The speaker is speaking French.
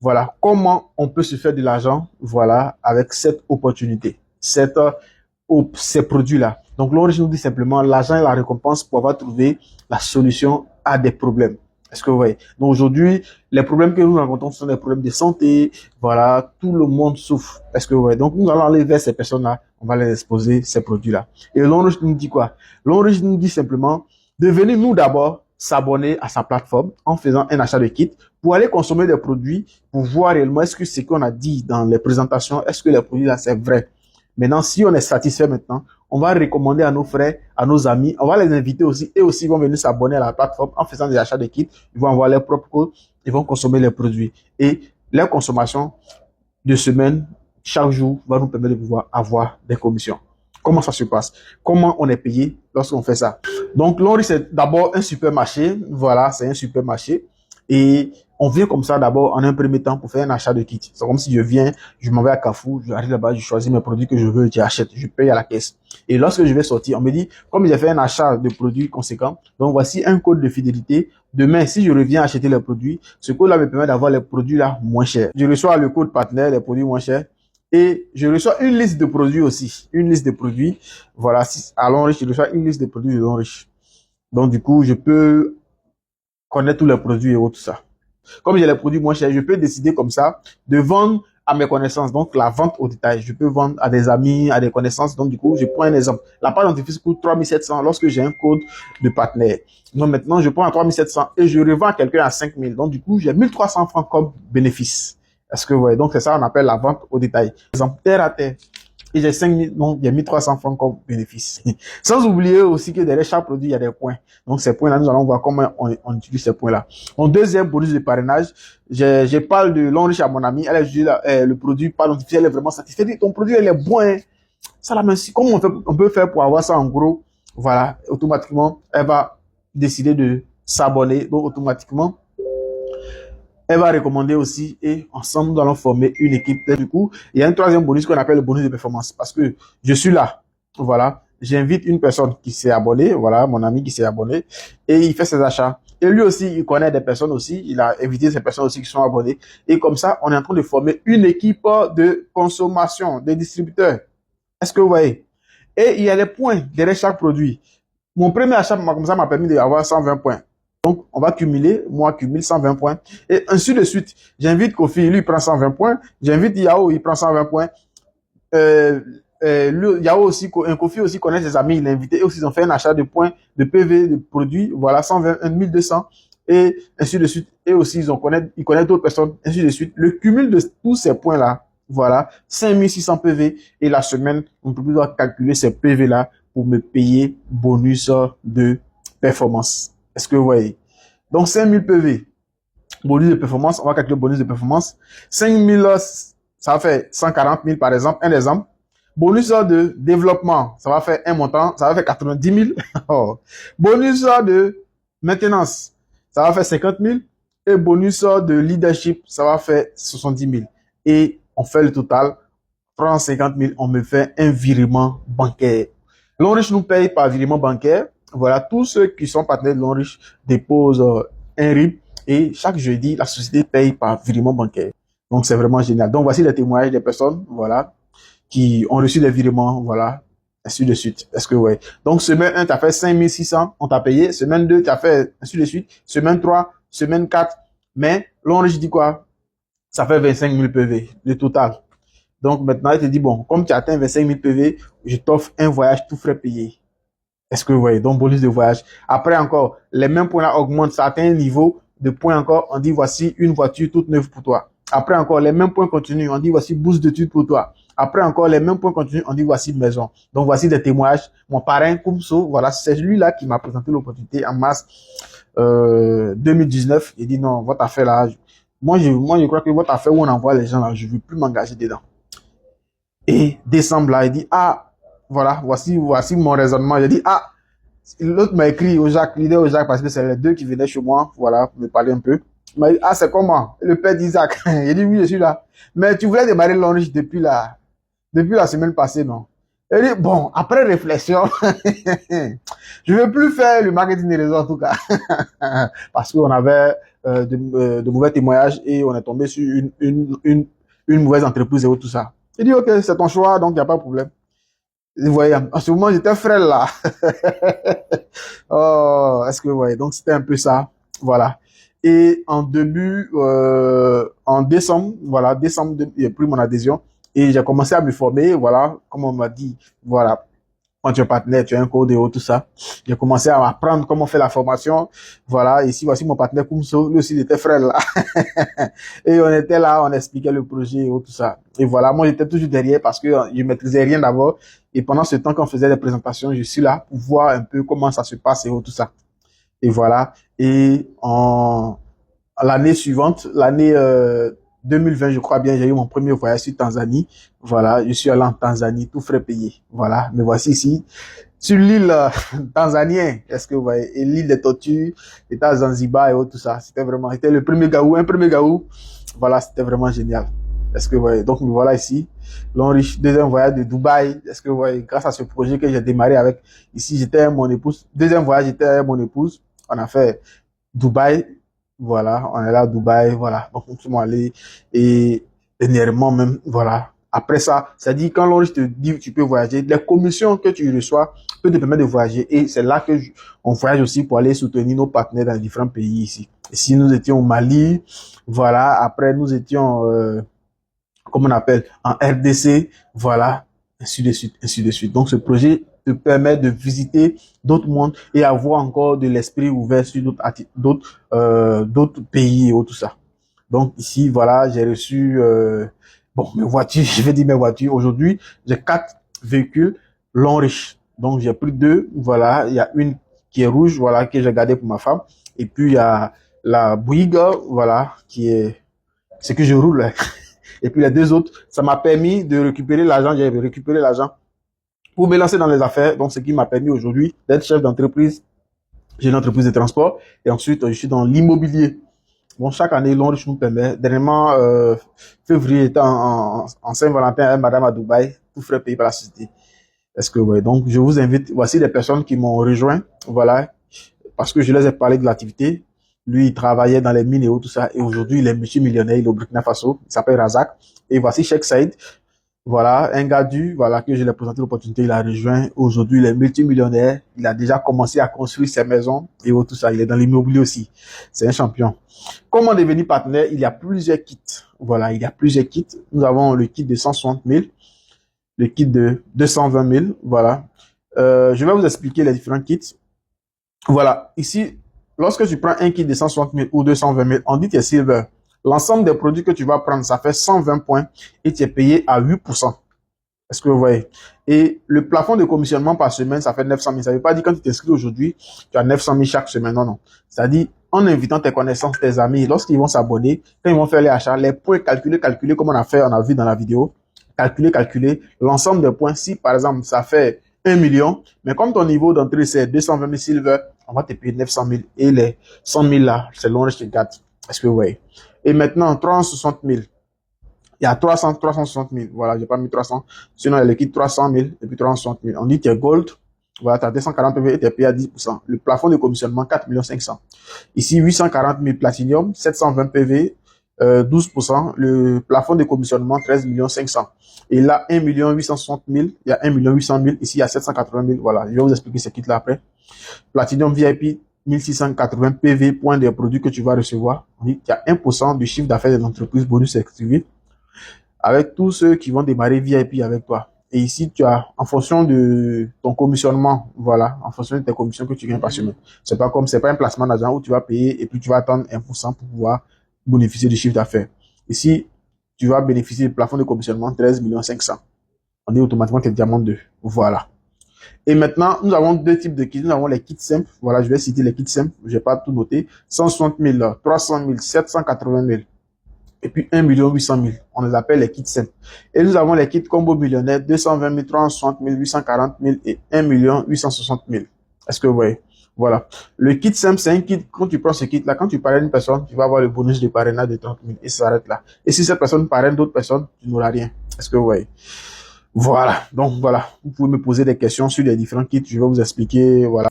Voilà, comment on peut se faire de l'argent, voilà, avec cette opportunité, ces produits-là. Donc, l'origine nous dit simplement l'argent est la récompense pour avoir trouvé la solution à des problèmes. Est-ce que vous voyez? Donc, aujourd'hui, les problèmes que nous rencontrons sont des problèmes de santé. Voilà, tout le monde souffre. Est-ce que vous voyez? Donc, nous allons aller vers ces personnes-là. On va les exposer ces produits-là. Et l'origine nous dit quoi? L'origine nous dit simplement de venir nous d'abord s'abonner à sa plateforme en faisant un achat de kit pour aller consommer des produits, pour voir réellement est-ce que ce qu'on a dit dans les présentations, est-ce que les produits là c'est vrai. Maintenant, si on est satisfait maintenant, on va recommander à nos frères, à nos amis, on va les inviter aussi, et aussi ils vont venir s'abonner à la plateforme en faisant des achats de kits, ils vont avoir leurs propres codes, ils vont consommer les produits. Et leur consommation de semaine, chaque jour, va nous permettre de pouvoir avoir des commissions. Comment ça se passe? Comment on est payé lorsqu'on fait ça? Donc, Lonry, c'est d'abord un supermarché. Voilà, c'est un supermarché. Et on vient comme ça d'abord en un premier temps pour faire un achat de kit. C'est comme si je viens, je m'en vais à Carrefour, j'arrive là-bas, je choisis mes produits que je veux, j'achète, je paye à la caisse. Et lorsque je vais sortir, on me dit, comme j'ai fait un achat de produits conséquents, donc voici un code de fidélité. Demain, si je reviens acheter les produits, ce code-là me permet d'avoir les produits là moins chers. Je reçois le code partenaire, les produits moins chers. Et je reçois une liste de produits aussi. Une liste de produits. Voilà, à Lonrich, je reçois une liste de produits de Lonrich. Donc, du coup, je peux connaître tous les produits et tout ça. Comme j'ai les produits moins chers, je peux décider comme ça de vendre à mes connaissances. Donc, la vente au détail. Je peux vendre à des amis, à des connaissances. Donc, du coup, je prends un exemple. La page dentifrice coûte 3700 lorsque j'ai un code de partenaire. Donc, maintenant, je prends à 3700 et je revends à quelqu'un à 5000. Donc, du coup, j'ai 1300 francs comme bénéfice. Est-ce que vous voyez? Donc, c'est ça, on appelle la vente au détail. Par exemple, terre à terre. Et j'ai 5000, donc il y a 1300 francs comme bénéfice. Sans oublier aussi que derrière chaque produit, il y a des points. Donc, ces points-là, nous allons voir comment on utilise ces points-là. Mon deuxième bonus de parrainage, je parle de Lonrich à mon ami. Elle a jugé le produit, pas notifié, elle est vraiment satisfaite. Elle dit, ton produit, elle est bon, hein. Ça, là, merci. Comment on peut faire pour avoir ça en gros? Voilà. Automatiquement, elle va décider de s'abonner. Donc, automatiquement, elle va recommander aussi et ensemble, nous allons former une équipe. Et du coup, il y a un troisième bonus qu'on appelle le bonus de performance parce que je suis là. Voilà. J'invite une personne qui s'est abonnée. Voilà, mon ami qui s'est abonné et il fait ses achats. Et lui aussi, il connaît des personnes aussi. Il a invité ces personnes aussi qui sont abonnées. Et comme ça, on est en train de former une équipe de consommation, des distributeurs. Est-ce que vous voyez? Et il y a les points derrière chaque produit. Mon premier achat, comme ça, m'a permis d'avoir 120 points. Donc, on va cumuler, moi, cumule 120 points. Et ainsi de suite. J'invite Kofi, lui, il prend 120 points. J'invite Yao, il prend 120 points. Yao aussi, Kofi aussi connaît ses amis, il l'a invité. Et aussi, ils ont fait un achat de points, de PV, de produits. Voilà, 120, 1200. Et ainsi de suite. Et aussi, ils connaissent d'autres personnes, ainsi de suite. Le cumul de tous ces points-là, voilà, 5600 PV. Et la semaine, on peut pouvoir calculer ces PV-là pour me payer bonus de performance. Est-ce que vous voyez? Donc, 5000 PV, bonus de performance, on va calculer le bonus de performance. 5000, ça va faire 140 000 par exemple, un exemple. Bonus de développement, ça va faire un montant, ça va faire 90 000. Bonus de maintenance, ça va faire 50 000. Et bonus de leadership, ça va faire 70 000. Et on fait le total, prend 50 000, on me fait un virement bancaire. Lonrich nous paye par virement bancaire. Voilà, tous ceux qui sont partenaires de Lonrich déposent un RIB et chaque jeudi, la société paye par virement bancaire. Donc, c'est vraiment génial. Donc, voici les témoignages des personnes, voilà, qui ont reçu des virements, voilà, ainsi de suite. Est-ce que, ouais. Donc, semaine 1, tu as fait 5600, on t'a payé. Semaine 2, tu as fait ainsi de suite. Semaine 3, semaine 4. Mais, Lonrich dit quoi? Ça fait 25 000 PV, le total. Donc, maintenant, il te dit, bon, comme tu as atteint 25 000 PV, je t'offre un voyage tout frais payé. Est-ce que vous voyez? Donc, bonus de voyage. Après encore, les mêmes points-là augmentent. Ça atteint un niveau de points encore. On dit, voici une voiture toute neuve pour toi. Après encore, les mêmes points continuent. On dit, voici boost d'études pour toi. Après encore, les mêmes points continuent. On dit, voici une maison. Donc, voici des témoignages. Mon parrain, Koumso, voilà, c'est lui-là qui m'a présenté l'opportunité en mars 2019. Il dit, non, votre affaire là, moi, je crois que votre affaire où on envoie les gens là, je ne veux plus m'engager dedans. Et décembre là, il dit, ah, voilà, voici mon raisonnement. J'ai dit, ah, l'autre m'a écrit au Jacques, l'idée au Jacques, parce que c'est les deux qui venaient chez moi, voilà, pour me parler un peu. Il m'a dit, ah, c'est comment? Le père d'Isaac. J'ai dit, oui, je suis là. Mais tu voulais démarrer Lonrich depuis la semaine passée, non? Il dit, bon, après réflexion, je ne veux plus faire le marketing des réseaux, en tout cas. Parce qu'on avait de mauvais témoignages et on est tombé sur une mauvaise entreprise et tout ça. Il dit, ok, c'est ton choix, donc il n'y a pas de problème. Vous voyez, en ce moment, j'étais frêle là. Oh, est-ce que vous voyez? Donc, c'était un peu ça. Voilà. Et en décembre, voilà, décembre, j'ai pris mon adhésion et j'ai commencé à me former. Voilà, comme on m'a dit, voilà, quand tu es partenaire, tu as un code et tout ça. J'ai commencé à apprendre comment faire la formation. Voilà, ici, voici mon partenaire Koumso. Lui aussi, il était frère là. Et on était là, on expliquait le projet et tout ça. Et voilà, moi, j'étais toujours derrière parce que je maîtrisais rien d'abord. Et pendant ce temps qu'on faisait des présentations, je suis là pour voir un peu comment ça se passe et tout ça. Et voilà. Et l'année suivante, l'année 2020, je crois bien, j'ai eu mon premier voyage sur Tanzanie. Voilà, je suis allé en Tanzanie, tout frais payé. Voilà, me voici ici sur l'île tanzanienne. Est-ce que vous voyez? Et l'île des Tortues, c'était à Zanzibar et tout ça. C'était le premier gaou, un premier gaou. Voilà, c'était vraiment génial. Est-ce que vous voyez? Donc, me voilà ici. L'enrichi, deuxième voyage de Dubaï. Est-ce que vous voyez? Grâce à ce projet que j'ai démarré avec, ici, j'étais avec mon épouse. Deuxième voyage, j'étais avec mon épouse. On a fait Dubaï. Voilà, on est là à Dubaï. Voilà. Donc, nous sommes allés et dernièrement même, voilà. Après ça, c'est-à-dire quand l'on te dit tu peux voyager, les commissions que tu reçois peuvent te permettre de voyager. Et c'est là que on voyage aussi pour aller soutenir nos partenaires dans différents pays ici. Ici, nous étions au Mali. Voilà. Après, nous étions, comme on appelle, en RDC. Voilà. Ainsi de suite, ainsi de suite. Donc, ce projet te permet de visiter d'autres mondes et avoir encore de l'esprit ouvert sur d'autres pays et tout ça. Donc, ici, voilà, j'ai reçu, bon, mes voitures, je vais dire mes voitures. Aujourd'hui, j'ai 4 véhicules long riche. Donc, j'ai pris 2. Voilà, il y a une qui est rouge, voilà, que j'ai gardée pour ma femme. Et puis, il y a la Bouygues, voilà, qui est ce que je roule. Et puis, les 2 autres, ça m'a permis de récupérer l'argent. J'ai récupéré l'argent pour me lancer dans les affaires. Donc, ce qui m'a permis aujourd'hui d'être chef d'entreprise. J'ai une entreprise de transport. Et ensuite, je suis dans l'immobilier. Bon, chaque année, l'Onriche nous permet. Dernièrement, février, étant en Saint-Valentin avec madame à Dubaï, tout frais payé par la société. Est-ce que, ouais. Donc, je vous invite. Voici des personnes qui m'ont rejoint. Voilà. Parce que je les ai parlé de l'activité. Lui, il travaillait dans les mines et tout ça. Et aujourd'hui, il est multimillionnaire. Il est au Burkina Faso. Il s'appelle Razak. Et voici Cheikh Saïd. Voilà, un gars voilà, que je l'ai présenté l'opportunité, il a rejoint. Aujourd'hui, il est multimillionnaire. Il a déjà commencé à construire ses maisons et tout ça. Il est dans l'immobilier aussi. C'est un champion. Comment devenir partenaire? Il y a plusieurs kits. Voilà, il y a plusieurs kits. Nous avons le kit de 160 000, le kit de 220 000. Voilà. Je vais vous expliquer les différents kits. Voilà. Ici, lorsque tu prends un kit de 160 000 ou 220 000, on dit que c'est silver. L'ensemble des produits que tu vas prendre, ça fait 120 points et tu es payé à 8%. Est-ce que vous voyez? Et le plafond de commissionnement par semaine, ça fait 900 000. Ça ne veut pas dire quand tu t'inscris aujourd'hui, tu as 900 000 chaque semaine. Non, non. C'est-à-dire, en invitant tes connaissances, tes amis, lorsqu'ils vont s'abonner, quand ils vont faire les achats, les points calculés, comme on a vu dans la vidéo. Calculer l'ensemble des points. Si, par exemple, ça fait 1 million, mais comme ton niveau d'entrée, c'est 220 000 silver, on va te payer 900 000. Et les 100 000 là, c'est l'on je te gâte. Est-ce que vous voyez? Et maintenant, 360 000. Il y a 360 000. Voilà, j'ai pas mis 300. Sinon, il y a l'équipe 300 000 et puis 360 000. On dit que tu es gold. Voilà, tu as 240 000 et tu es payé à 10%. Le plafond de commissionnement, 4 500 000. Ici, 840 000 platinum, 720 PV, 12%. Le plafond de commissionnement, 13 500 000. Et là, 1 860 000. Il y a 1 800 000. Ici, il y a 780 000. Voilà, je vais vous expliquer ce kit-là après. Platinum VIP, 1680 PV, points des produits que tu vas recevoir. On dit qu'il y a 1% du chiffre d'affaires de l'entreprise bonus activé avec tous ceux qui vont démarrer VIP avec toi. Et ici, tu as, en fonction de ton commissionnement, voilà, en fonction de tes commissions que tu gagnes par semaine. C'est pas un placement d'argent où tu vas payer et puis tu vas attendre 1% pour pouvoir bénéficier du chiffre d'affaires. Ici, tu vas bénéficier du plafond de commissionnement 13 500 000. On dit automatiquement que tu es diamant 2. Voilà. Et maintenant, nous avons 2 types de kits. Nous avons les kits simples. Voilà, je vais citer les kits simples. Je n'ai pas tout noté. 160 000, 300 000, 780 000. Et puis 1 800 000. On les appelle les kits simples. Et nous avons les kits combo millionnaire, 220 000, 360 000, 840 000 et 1 860 000. Est-ce que vous voyez? Voilà. Le kit simple, c'est un kit, quand tu prends ce kit-là, quand tu parraines une personne, tu vas avoir le bonus de parrainage de 30 000 et ça s'arrête là. Et si cette personne parraine d'autres personnes, tu n'auras rien. Est-ce que vous voyez? Voilà. Donc, voilà. Vous pouvez me poser des questions sur les différents kits. Je vais vous expliquer, voilà.